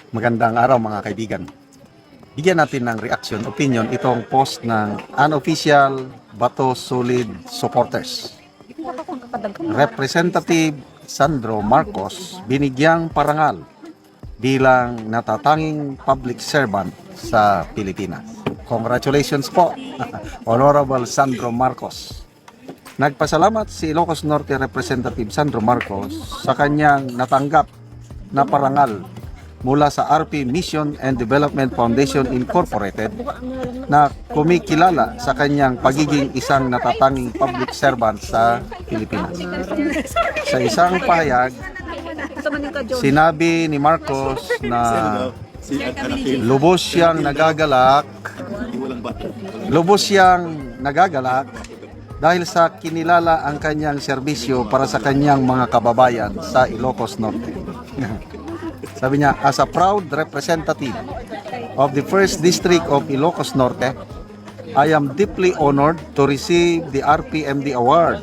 Magandang araw mga kaibigan. Bigyan natin ng reaction, opinion itong post ng unofficial Bato Solid supporters. Representative Sandro Marcos binigyang parangal bilang natatanging public servant sa Pilipinas. Congratulations po, Honorable Sandro Marcos. Nagpasalamat si Ilocos Norte Representative Sandro Marcos sa kanyang natanggap na parangal mula sa RP Mission and Development Foundation Incorporated na kumikilala sa kanyang pagiging isang natatanging public servant sa Pilipinas. Sa isang pahayag, sinabi ni Marcos na lubos siyang nagagalak dahil sa kinilala ang kanyang serbisyo para sa kanyang mga kababayan sa Ilocos Norte. Sabi niya, as a proud representative of the 1st District of Ilocos Norte, I am deeply honored to receive the RPMD Award,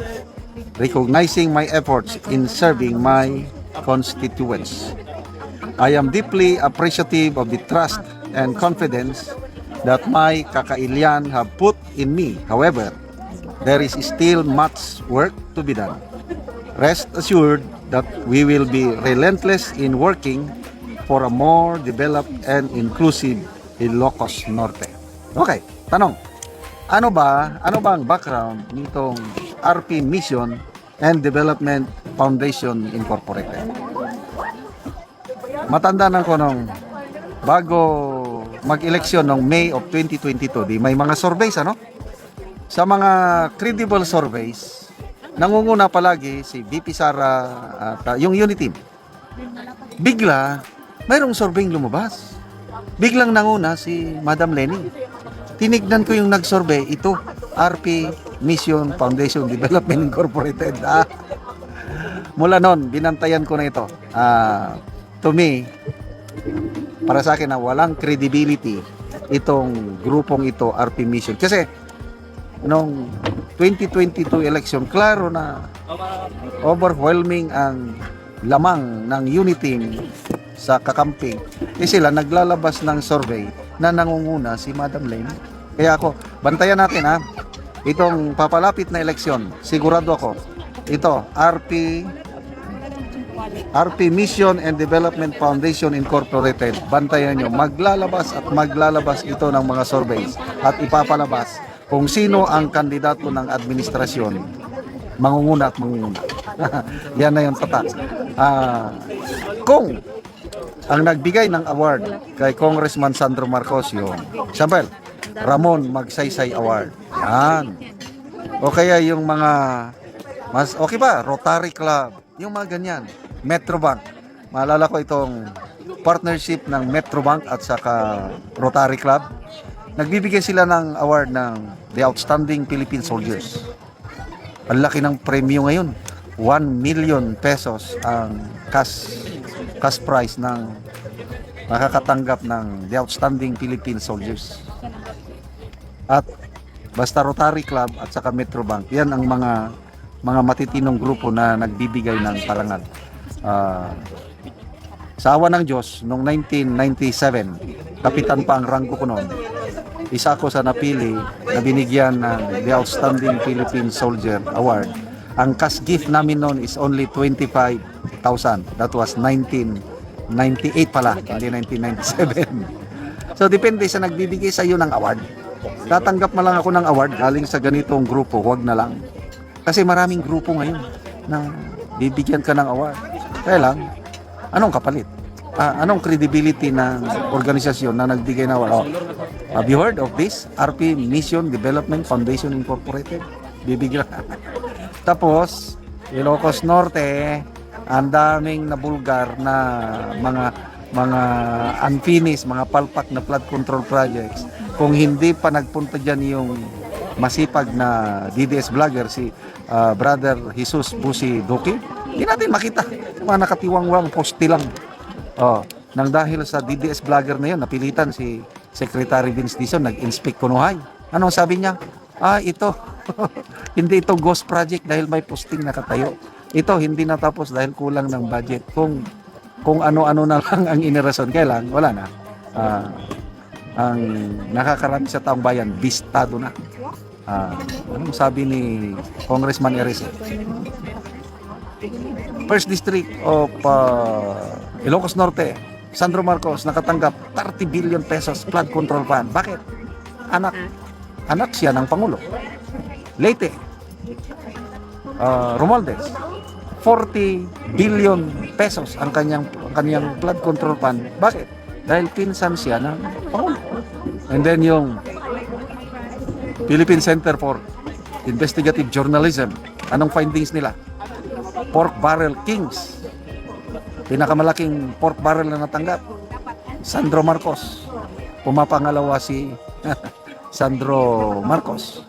recognizing my efforts in serving my constituents. I am deeply appreciative of the trust and confidence that my kakailian have put in me. However, there is still much work to be done. Rest assured that we will be relentless in working for a more developed and inclusive Ilocos Norte. Okay, tanong. Ano ba ang background nitong RP Mission and Development Foundation Incorporated? Matandaan ko nung bago mag-eleksyon noong May of 2022, di may mga surveys ano? Sa mga credible surveys, nangunguna palagi si VP Sara at yung unit team. Bigla, mayroong surveying lumabas. Biglang nanguna si Madam Lenny. Tinignan ko yung nag-survey, ito, RP Mission Foundation Development Incorporated. Mula noon, binantayan ko na ito. To me, para sa akin na walang credibility itong grupong ito, RP Mission. Kasi, noong 2022 election, klaro na overwhelming ang lamang ng unit team sa kakamping. Sila naglalabas ng survey na nangunguna si Madam Lane. Kaya ako, bantayan natin itong papalapit na eleksyon. Sigurado ako, ito, RP Mission and Development Foundation Incorporated, bantayan nyo, maglalabas ito ng mga surveys at ipapalabas kung sino ang kandidato ng administrasyon, mangunguna at mangunguna. Yan na yung tatak. Kung ang nagbigay ng award kay Congressman Sandro Marcos yung, example, Ramon Magsaysay Award. Yan. O kaya yung mga, mas okay ba, Rotary Club, yung mga ganyan. Metrobank. Maalala ko itong partnership ng Metrobank at saka Rotary Club. Nagbibigay sila ng award ng The Outstanding Philippine Soldiers. Ang laki ng premyo ngayon. 1 million pesos ang cash prize ng makakatanggap ng The Outstanding Philippine Soldiers. At basta Rotary Club at saka Metrobank, yan ang mga matitinong grupo na nagbibigay ng parangal. Sa awa ng Diyos, noong 1997, kapitan pa ang ranggo ko noon, isa ko sa napili na binigyan ng The Outstanding Philippine Soldier Award. Ang cash gift namin noon is only 25,000. That was 1998 pala, hindi 1997. So depende sa nagbibigay sa iyo ng award. Tatanggap na lang ako ng award galing sa ganitong grupo, huwag na lang. Kasi maraming grupo ngayon na bibigyan ka ng award. Kaya lang, anong kapalit? Anong credibility ng organisasyon na nagbigay ng award? Have you heard of this? RP Mission Development Foundation Incorporated. Bibigyan. Tapos, Ilocos Norte, ang daming nabulgar na mga unfinished, mga palpak na flood control projects. Kung hindi pa nagpunta dyan yung masipag na DDS vlogger, si Brother Jesus Busi Doki, hindi natin makita. Mga nakatiwangwang poste lang. Nang dahil sa DDS vlogger na yun, napilitan si Secretary Vince Dizon, nag-inspect kunuhay. Anong sabi niya? Ito, hindi ito ghost project dahil may posting nakatayo. Ito, hindi natapos dahil kulang ng budget. Kung kung ano-ano na lang ang inirason. Kaya lang, wala na. Ang nakakarami sa taong bayan, bistado na. Anong sabi ni Congressman Erese? First District of Ilocos Norte, Sandro Marcos nakatanggap 30 billion pesos flood control fund. Bakit? Anak siya ng Pangulo. Leyte, Romualdez, 40 billion pesos ang kanyang flood control fund. Bakit? Dahil pinsan siya ng Pangulo. And then yung Philippine Center for Investigative Journalism, anong findings nila? Pork barrel kings. Pinakamalaking pork barrel na natanggap, Sandro Marcos. Pumapangalawa si Sandro Marcos.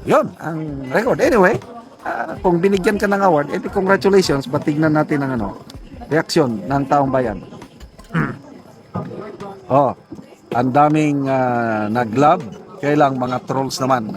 Yon ang record. Anyway, kung binigyan ka ng award, edi congratulations. But tignan natin ang reaksyon ng taong bayan. Ang daming nag-love. Kailang mga trolls naman.